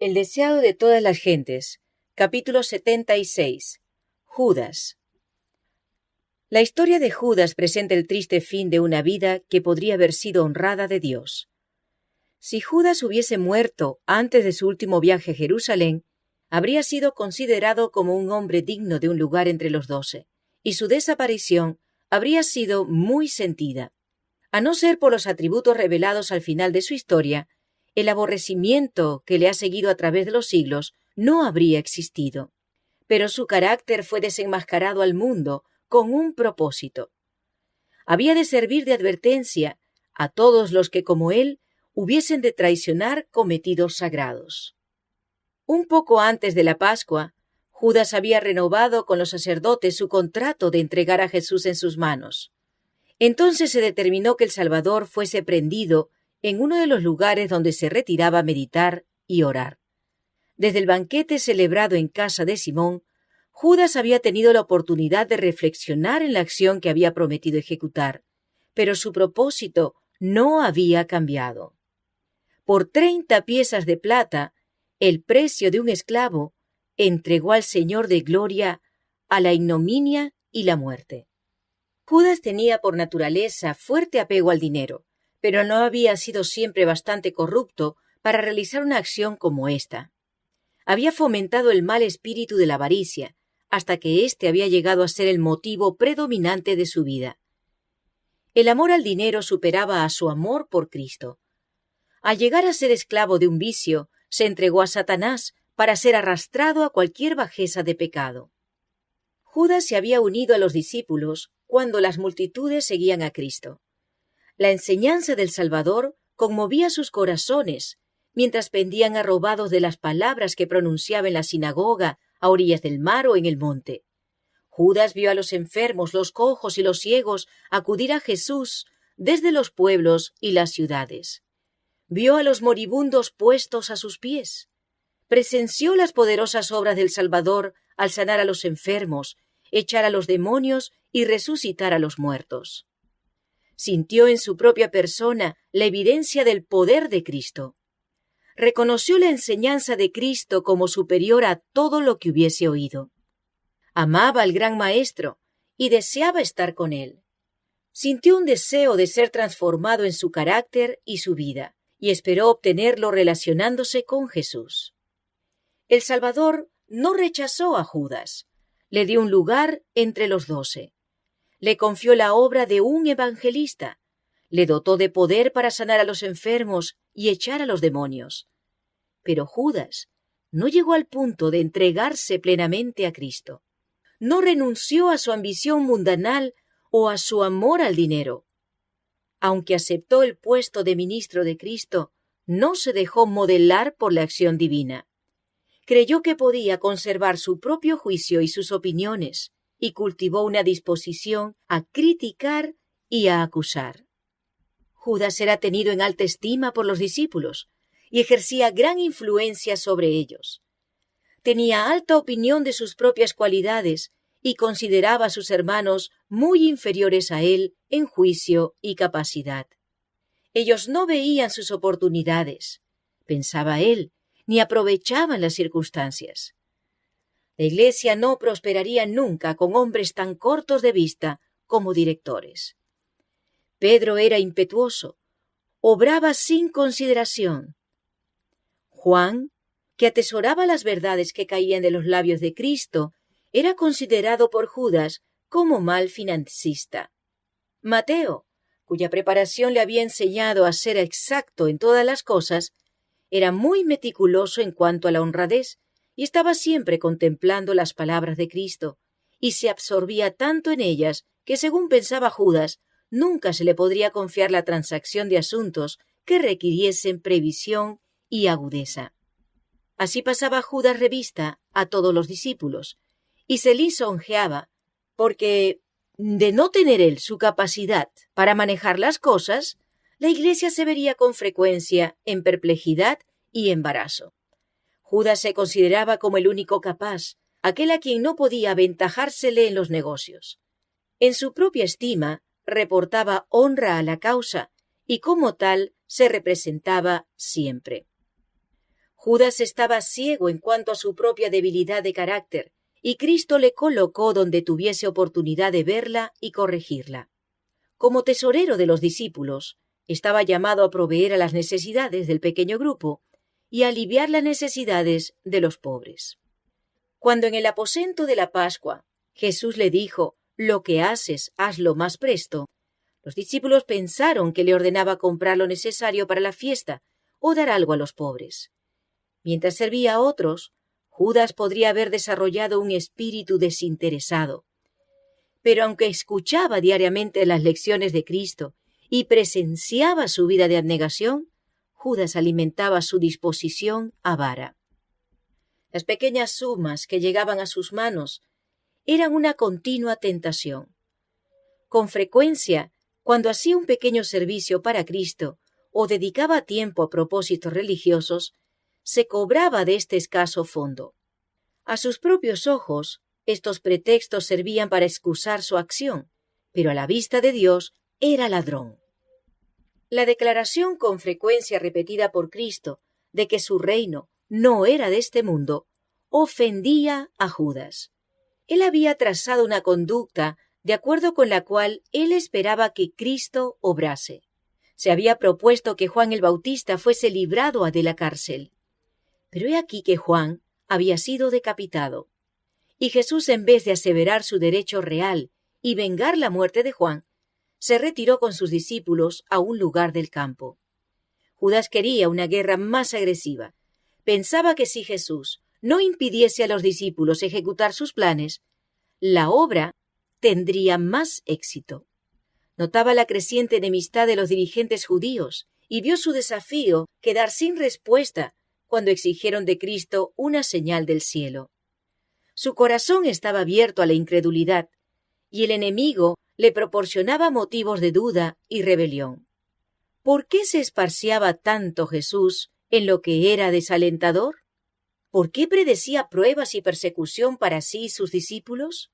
El deseado de todas las gentes. Capítulo 76. Judas. La historia de Judas presenta el triste fin de una vida que podría haber sido honrada de Dios. Si Judas hubiese muerto antes de su último viaje a Jerusalén, habría sido considerado como un hombre digno de un lugar entre los 12, y su desaparición habría sido muy sentida. A no ser por los atributos revelados al final de su historia, el aborrecimiento que le ha seguido a través de los siglos no habría existido. Pero su carácter fue desenmascarado al mundo con un propósito. Había de servir de advertencia a todos los que, como él, hubiesen de traicionar cometidos sagrados. Un poco antes de la Pascua, Judas había renovado con los sacerdotes su contrato de entregar a Jesús en sus manos. Entonces se determinó que el Salvador fuese prendido en uno de los lugares donde se retiraba a meditar y orar. Desde el banquete celebrado en casa de Simón, Judas había tenido la oportunidad de reflexionar en la acción que había prometido ejecutar, pero su propósito no había cambiado. Por 30 piezas de plata, el precio de un esclavo, entregó al Señor de gloria a la ignominia y la muerte. Judas tenía por naturaleza fuerte apego al dinero, pero no había sido siempre bastante corrupto para realizar una acción como esta. Había fomentado el mal espíritu de la avaricia, hasta que éste había llegado a ser el motivo predominante de su vida. El amor al dinero superaba a su amor por Cristo. Al llegar a ser esclavo de un vicio, se entregó a Satanás para ser arrastrado a cualquier bajeza de pecado. Judas se había unido a los discípulos cuando las multitudes seguían a Cristo. La enseñanza del Salvador conmovía sus corazones, mientras pendían arrobados de las palabras que pronunciaba en la sinagoga, a orillas del mar o en el monte. Judas vio a los enfermos, los cojos y los ciegos acudir a Jesús desde los pueblos y las ciudades. Vio a los moribundos puestos a sus pies. Presenció las poderosas obras del Salvador al sanar a los enfermos, echar a los demonios y resucitar a los muertos. Sintió en su propia persona la evidencia del poder de Cristo. Reconoció la enseñanza de Cristo como superior a todo lo que hubiese oído. Amaba al gran Maestro y deseaba estar con él. Sintió un deseo de ser transformado en su carácter y su vida, y esperó obtenerlo relacionándose con Jesús. El Salvador no rechazó a Judas, le dio un lugar entre los 12. Le confió la obra de un evangelista, le dotó de poder para sanar a los enfermos y echar a los demonios. Pero Judas no llegó al punto de entregarse plenamente a Cristo. No renunció a su ambición mundanal o a su amor al dinero. Aunque aceptó el puesto de ministro de Cristo, no se dejó modelar por la acción divina. Creyó que podía conservar su propio juicio y sus opiniones, y cultivó una disposición a criticar y a acusar. Judas era tenido en alta estima por los discípulos y ejercía gran influencia sobre ellos. Tenía alta opinión de sus propias cualidades y consideraba a sus hermanos muy inferiores a él en juicio y capacidad. Ellos no veían sus oportunidades, pensaba él, ni aprovechaban las circunstancias. La Iglesia no prosperaría nunca con hombres tan cortos de vista como directores. Pedro era impetuoso, obraba sin consideración. Juan, que atesoraba las verdades que caían de los labios de Cristo, era considerado por Judas como mal financista. Mateo, cuya preparación le había enseñado a ser exacto en todas las cosas, era muy meticuloso en cuanto a la honradez y estaba siempre contemplando las palabras de Cristo, y se absorbía tanto en ellas que, según pensaba Judas, nunca se le podría confiar la transacción de asuntos que requiriesen previsión y agudeza. Así pasaba Judas revista a todos los discípulos, y se lisonjeaba, porque, de no tener él su capacidad para manejar las cosas, la Iglesia se vería con frecuencia en perplejidad y embarazo. Judas se consideraba como el único capaz, aquel a quien no podía aventajársele en los negocios. En su propia estima, reportaba honra a la causa y como tal se representaba siempre. Judas estaba ciego en cuanto a su propia debilidad de carácter, y Cristo le colocó donde tuviese oportunidad de verla y corregirla. Como tesorero de los discípulos, estaba llamado a proveer a las necesidades del pequeño grupo y a aliviar las necesidades de los pobres. Cuando en el aposento de la Pascua Jesús le dijo: «Lo que haces, hazlo más presto», los discípulos pensaron que le ordenaba comprar lo necesario para la fiesta o dar algo a los pobres. Mientras servía a otros, Judas podría haber desarrollado un espíritu desinteresado. Pero aunque escuchaba diariamente las lecciones de Cristo y presenciaba su vida de abnegación, Judas alimentaba su disposición avara. Las pequeñas sumas que llegaban a sus manos eran una continua tentación. Con frecuencia, cuando hacía un pequeño servicio para Cristo o dedicaba tiempo a propósitos religiosos, se cobraba de este escaso fondo. A sus propios ojos, estos pretextos servían para excusar su acción, pero a la vista de Dios era ladrón. La declaración con frecuencia repetida por Cristo de que su reino no era de este mundo ofendía a Judas. Él había trazado una conducta de acuerdo con la cual él esperaba que Cristo obrase. Se había propuesto que Juan el Bautista fuese librado de la cárcel. Pero he aquí que Juan había sido decapitado. Y Jesús, en vez de aseverar su derecho real y vengar la muerte de Juan, se retiró con sus discípulos a un lugar del campo. Judas quería una guerra más agresiva. Pensaba que si Jesús no impidiese a los discípulos ejecutar sus planes, la obra tendría más éxito. Notaba la creciente enemistad de los dirigentes judíos y vio su desafío quedar sin respuesta cuando exigieron de Cristo una señal del cielo. Su corazón estaba abierto a la incredulidad, y el enemigo le proporcionaba motivos de duda y rebelión. ¿Por qué se esparciaba tanto Jesús en lo que era desalentador? ¿Por qué predecía pruebas y persecución para sí y sus discípulos?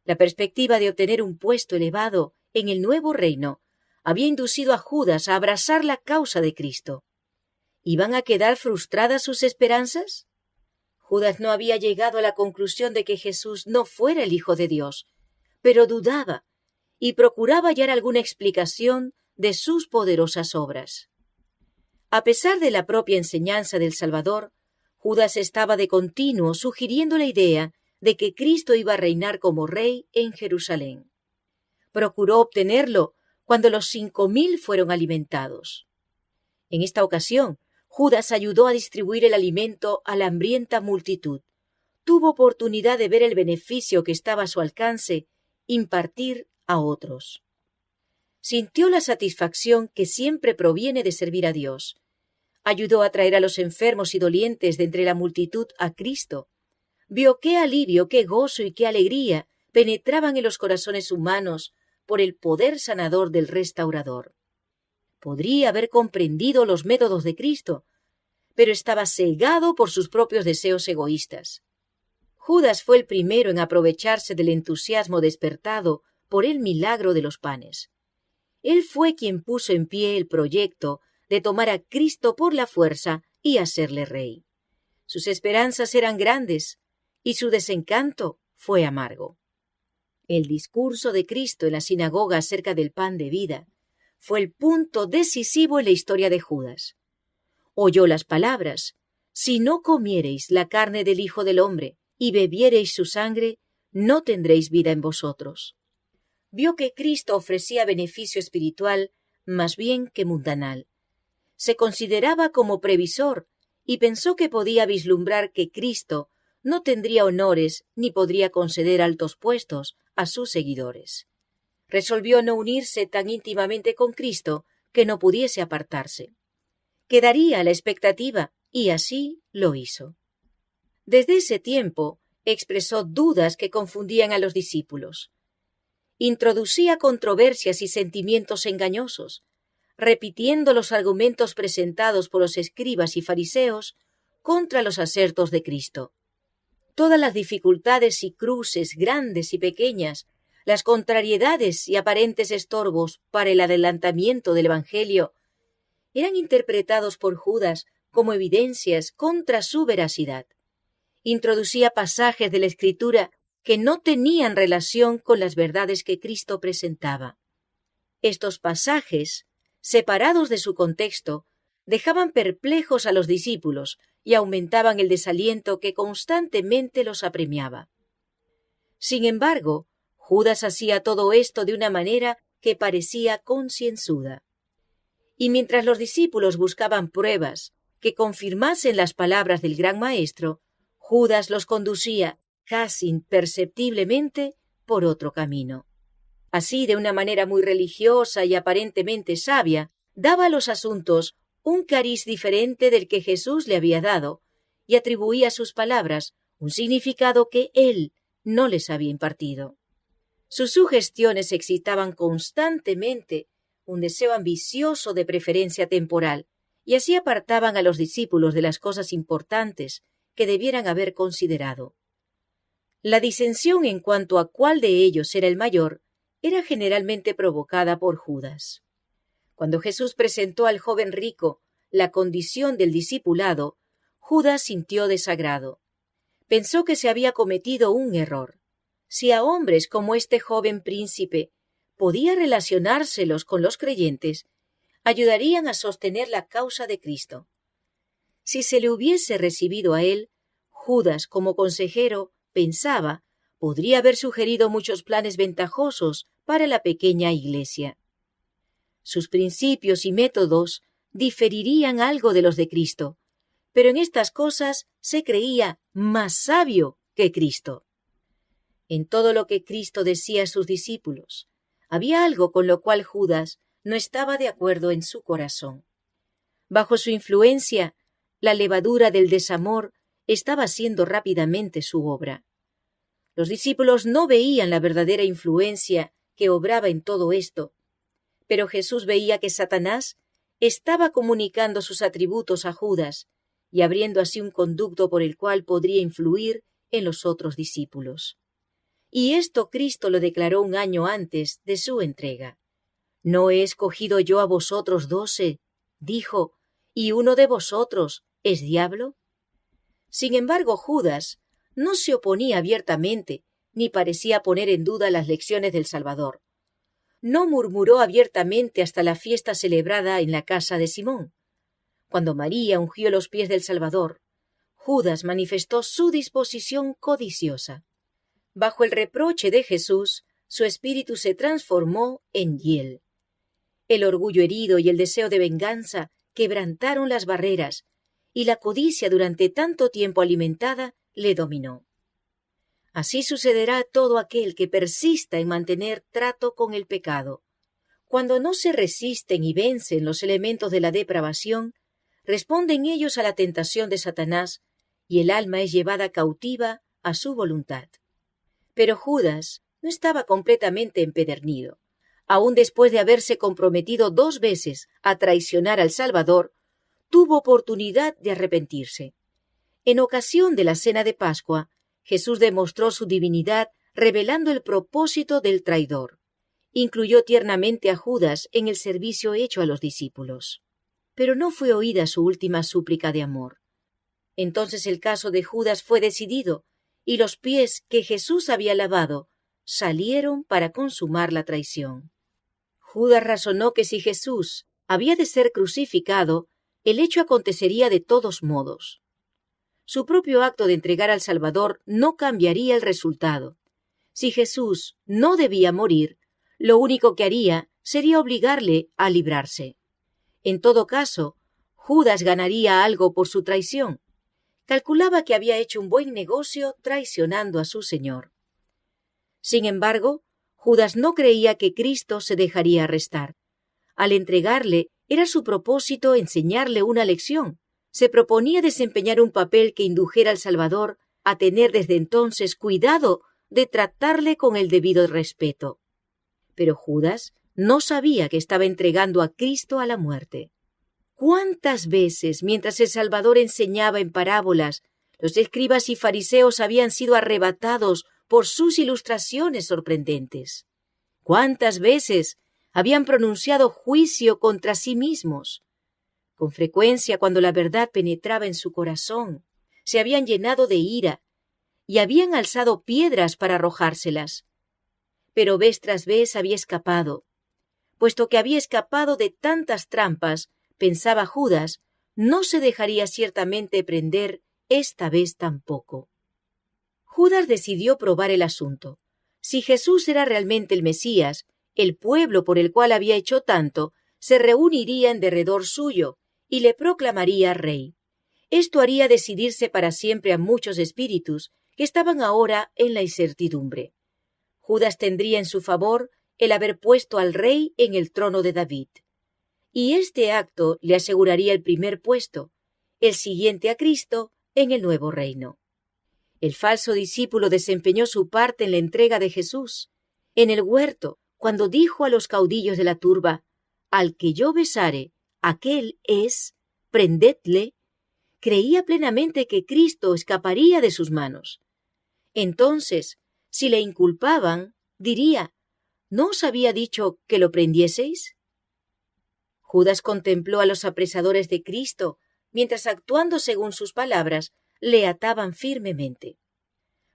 La perspectiva de obtener un puesto elevado en el nuevo reino había inducido a Judas a abrazar la causa de Cristo. ¿Iban a quedar frustradas sus esperanzas? Judas no había llegado a la conclusión de que Jesús no fuera el Hijo de Dios, pero dudaba y procuraba hallar alguna explicación de sus poderosas obras. A pesar de la propia enseñanza del Salvador, Judas estaba de continuo sugiriendo la idea de que Cristo iba a reinar como rey en Jerusalén. Procuró obtenerlo cuando los 5.000 fueron alimentados. En esta ocasión, Judas ayudó a distribuir el alimento a la hambrienta multitud. Tuvo oportunidad de ver el beneficio que estaba a su alcance impartir a otros. Sintió la satisfacción que siempre proviene de servir a Dios. Ayudó a traer a los enfermos y dolientes de entre la multitud a Cristo. Vio qué alivio, qué gozo y qué alegría penetraban en los corazones humanos por el poder sanador del restaurador. Podría haber comprendido los métodos de Cristo, pero estaba cegado por sus propios deseos egoístas. Judas fue el primero en aprovecharse del entusiasmo despertado por el milagro de los panes. Él fue quien puso en pie el proyecto de tomar a Cristo por la fuerza y hacerle rey. Sus esperanzas eran grandes y su desencanto fue amargo. El discurso de Cristo en la sinagoga acerca del pan de vida fue el punto decisivo en la historia de Judas. Oyó las palabras: «Si no comiereis la carne del Hijo del Hombre y bebiereis su sangre, no tendréis vida en vosotros». Vio que Cristo ofrecía beneficio espiritual más bien que mundanal. Se consideraba como previsor y pensó que podía vislumbrar que Cristo no tendría honores ni podría conceder altos puestos a sus seguidores. Resolvió no unirse tan íntimamente con Cristo que no pudiese apartarse. Quedaría a la expectativa, y así lo hizo. Desde ese tiempo expresó dudas que confundían a los discípulos. Introducía controversias y sentimientos engañosos, repitiendo los argumentos presentados por los escribas y fariseos contra los asertos de Cristo. Todas las dificultades y cruces, grandes y pequeñas, las contrariedades y aparentes estorbos para el adelantamiento del Evangelio, eran interpretados por Judas como evidencias contra su veracidad. Introducía pasajes de la Escritura que no tenían relación con las verdades que Cristo presentaba. Estos pasajes, separados de su contexto, dejaban perplejos a los discípulos y aumentaban el desaliento que constantemente los apremiaba. Sin embargo, Judas hacía todo esto de una manera que parecía concienzuda. Y mientras los discípulos buscaban pruebas que confirmasen las palabras del gran maestro, Judas los conducía, casi imperceptiblemente, por otro camino. Así, de una manera muy religiosa y aparentemente sabia, daba a los asuntos un cariz diferente del que Jesús le había dado, y atribuía a sus palabras un significado que él no les había impartido. Sus sugestiones excitaban constantemente un deseo ambicioso de preferencia temporal, y así apartaban a los discípulos de las cosas importantes que debieran haber considerado. La disensión en cuanto a cuál de ellos era el mayor era generalmente provocada por Judas. Cuando Jesús presentó al joven rico la condición del discipulado, Judas sintió desagrado. Pensó que se había cometido un error. Si a hombres como este joven príncipe podía relacionárselos con los creyentes, ayudarían a sostener la causa de Cristo. Si se le hubiese recibido a él, Judas, como consejero, pensaba, podría haber sugerido muchos planes ventajosos para la pequeña iglesia. Sus principios y métodos diferirían algo de los de Cristo, pero en estas cosas se creía más sabio que Cristo. En todo lo que Cristo decía a sus discípulos, había algo con lo cual Judas no estaba de acuerdo en su corazón. Bajo su influencia, la levadura del desamor estaba haciendo rápidamente su obra. Los discípulos no veían la verdadera influencia que obraba en todo esto, pero Jesús veía que Satanás estaba comunicando sus atributos a Judas y abriendo así un conducto por el cual podría influir en los otros discípulos. Y esto Cristo lo declaró un año antes de su entrega. «¿No he escogido yo a vosotros 12?» dijo, «y uno de vosotros es diablo?» Sin embargo, Judas no se oponía abiertamente, ni parecía poner en duda las lecciones del Salvador. No murmuró abiertamente hasta la fiesta celebrada en la casa de Simón. Cuando María ungió los pies del Salvador, Judas manifestó su disposición codiciosa. Bajo el reproche de Jesús, su espíritu se transformó en hiel. El orgullo herido y el deseo de venganza quebrantaron las barreras, y la codicia durante tanto tiempo alimentada le dominó. Así sucederá a todo aquel que persista en mantener trato con el pecado. Cuando no se resisten y vencen los elementos de la depravación, responden ellos a la tentación de Satanás, y el alma es llevada cautiva a su voluntad. Pero Judas no estaba completamente empedernido. Aun después de haberse comprometido 2 veces a traicionar al Salvador, tuvo oportunidad de arrepentirse. En ocasión de la cena de Pascua, Jesús demostró su divinidad revelando el propósito del traidor. Incluyó tiernamente a Judas en el servicio hecho a los discípulos. Pero no fue oída su última súplica de amor. Entonces el caso de Judas fue decidido, y los pies que Jesús había lavado salieron para consumar la traición. Judas razonó que si Jesús había de ser crucificado, el hecho acontecería de todos modos. Su propio acto de entregar al Salvador no cambiaría el resultado. Si Jesús no debía morir, lo único que haría sería obligarle a librarse. En todo caso, Judas ganaría algo por su traición. Calculaba que había hecho un buen negocio traicionando a su Señor. Sin embargo, Judas no creía que Cristo se dejaría arrestar. Al entregarle, era su propósito enseñarle una lección. Se proponía desempeñar un papel que indujera al Salvador a tener desde entonces cuidado de tratarle con el debido respeto. Pero Judas no sabía que estaba entregando a Cristo a la muerte. ¿Cuántas veces, mientras el Salvador enseñaba en parábolas, los escribas y fariseos habían sido arrebatados por sus ilustraciones sorprendentes? ¿Cuántas veces habían pronunciado juicio contra sí mismos? Con frecuencia, cuando la verdad penetraba en su corazón, se habían llenado de ira y habían alzado piedras para arrojárselas. Pero vez tras vez había escapado. Puesto que había escapado de tantas trampas, pensaba Judas, no se dejaría ciertamente prender esta vez tampoco. Judas decidió probar el asunto. Si Jesús era realmente el Mesías, el pueblo por el cual había hecho tanto se reuniría en derredor suyo y le proclamaría rey. Esto haría decidirse para siempre a muchos espíritus que estaban ahora en la incertidumbre. Judas tendría en su favor el haber puesto al rey en el trono de David. Y este acto le aseguraría el primer puesto, el siguiente a Cristo en el nuevo reino. El falso discípulo desempeñó su parte en la entrega de Jesús. En el huerto, cuando dijo a los caudillos de la turba, «Al que yo besare, aquel es, prendedle», creía plenamente que Cristo escaparía de sus manos. Entonces, si le inculpaban, diría, ¿no os había dicho que lo prendieseis? Judas contempló a los apresadores de Cristo, mientras actuando según sus palabras, le ataban firmemente.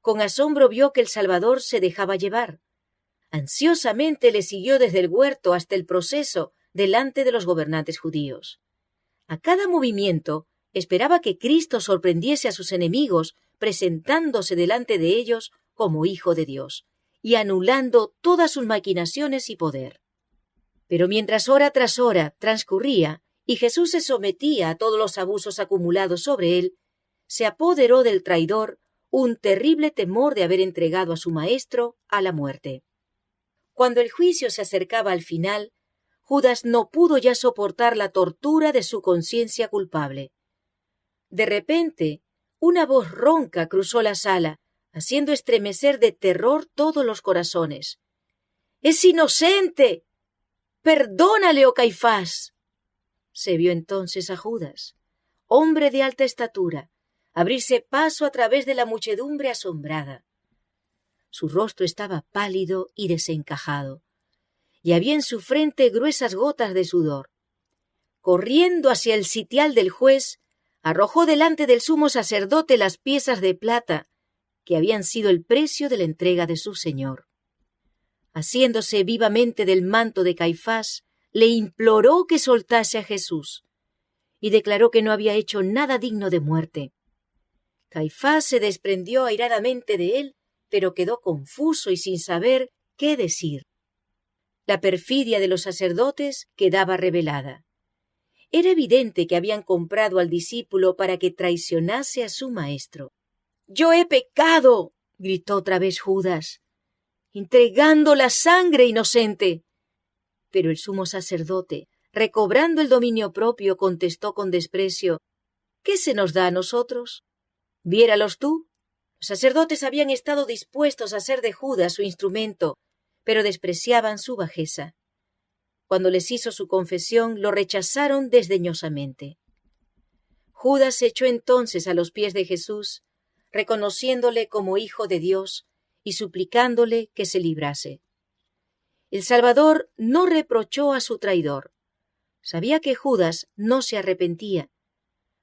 Con asombro vio que el Salvador se dejaba llevar. Ansiosamente le siguió desde el huerto hasta el proceso delante de los gobernantes judíos. A cada movimiento esperaba que Cristo sorprendiese a sus enemigos, presentándose delante de ellos como Hijo de Dios, y anulando todas sus maquinaciones y poder. Pero mientras hora tras hora transcurría y Jesús se sometía a todos los abusos acumulados sobre él, se apoderó del traidor un terrible temor de haber entregado a su maestro a la muerte. Cuando el juicio se acercaba al final, Judas no pudo ya soportar la tortura de su conciencia culpable. De repente, una voz ronca cruzó la sala, haciendo estremecer de terror todos los corazones. «¡Es inocente! ¡Perdónale, oh Caifás!». Se vio entonces a Judas, hombre de alta estatura, abrirse paso a través de la muchedumbre asombrada. Su rostro estaba pálido y desencajado, y había en su frente gruesas gotas de sudor. Corriendo hacia el sitial del juez, arrojó delante del sumo sacerdote las piezas de plata que habían sido el precio de la entrega de su señor. Asiéndose vivamente del manto de Caifás, le imploró que soltase a Jesús, y declaró que no había hecho nada digno de muerte. Caifás se desprendió airadamente de él, pero quedó confuso y sin saber qué decir. La perfidia de los sacerdotes quedaba revelada. Era evidente que habían comprado al discípulo para que traicionase a su maestro. «¡Yo he pecado!», gritó otra vez Judas, «entregando la sangre inocente». Pero el sumo sacerdote, recobrando el dominio propio, contestó con desprecio, «¿Qué se nos da a nosotros? Viéralos tú». Los sacerdotes habían estado dispuestos a hacer de Judas su instrumento, pero despreciaban su bajeza. Cuando les hizo su confesión, lo rechazaron desdeñosamente. Judas se echó entonces a los pies de Jesús, reconociéndole como Hijo de Dios y suplicándole que se librase. El Salvador no reprochó a su traidor. Sabía que Judas no se arrepentía.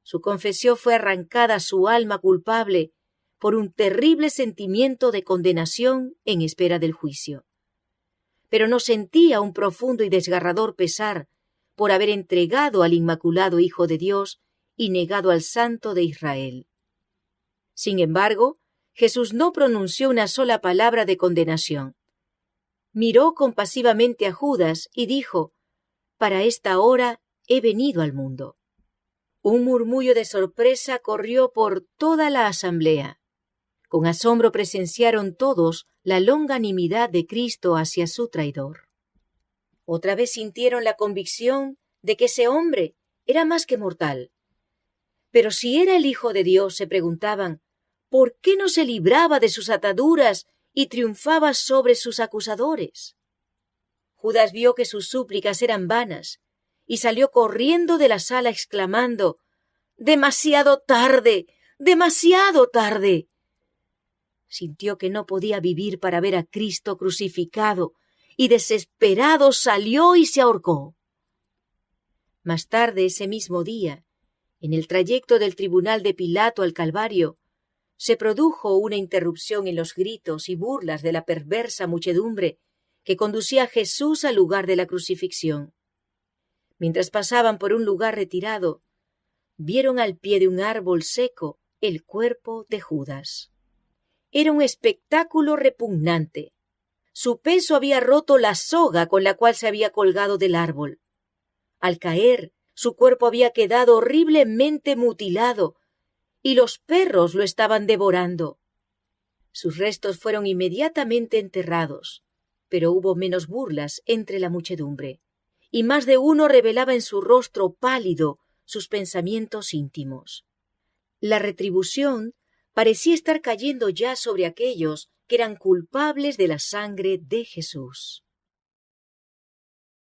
Su confesión fue arrancada a su alma culpable por un terrible sentimiento de condenación en espera del juicio. Pero no sentía un profundo y desgarrador pesar por haber entregado al Inmaculado Hijo de Dios y negado al Santo de Israel. Sin embargo, Jesús no pronunció una sola palabra de condenación. Miró compasivamente a Judas y dijo, «Para esta hora he venido al mundo». Un murmullo de sorpresa corrió por toda la asamblea. Con asombro presenciaron todos la longanimidad de Cristo hacia su traidor. Otra vez sintieron la convicción de que ese hombre era más que mortal. Pero si era el Hijo de Dios, se preguntaban, ¿por qué no se libraba de sus ataduras y triunfaba sobre sus acusadores? Judas vio que sus súplicas eran vanas y salió corriendo de la sala exclamando, «¡Demasiado tarde! ¡Demasiado tarde!». Sintió que no podía vivir para ver a Cristo crucificado y desesperado salió y se ahorcó. Más tarde, ese mismo día, en el trayecto del tribunal de Pilato al Calvario, se produjo una interrupción en los gritos y burlas de la perversa muchedumbre que conducía a Jesús al lugar de la crucifixión. Mientras pasaban por un lugar retirado, vieron al pie de un árbol seco el cuerpo de Judas. Era un espectáculo repugnante. Su peso había roto la soga con la cual se había colgado del árbol. Al caer, su cuerpo había quedado horriblemente mutilado y los perros lo estaban devorando. Sus restos fueron inmediatamente enterrados, pero hubo menos burlas entre la muchedumbre, y más de uno revelaba en su rostro pálido sus pensamientos íntimos. La retribución parecía estar cayendo ya sobre aquellos que eran culpables de la sangre de Jesús.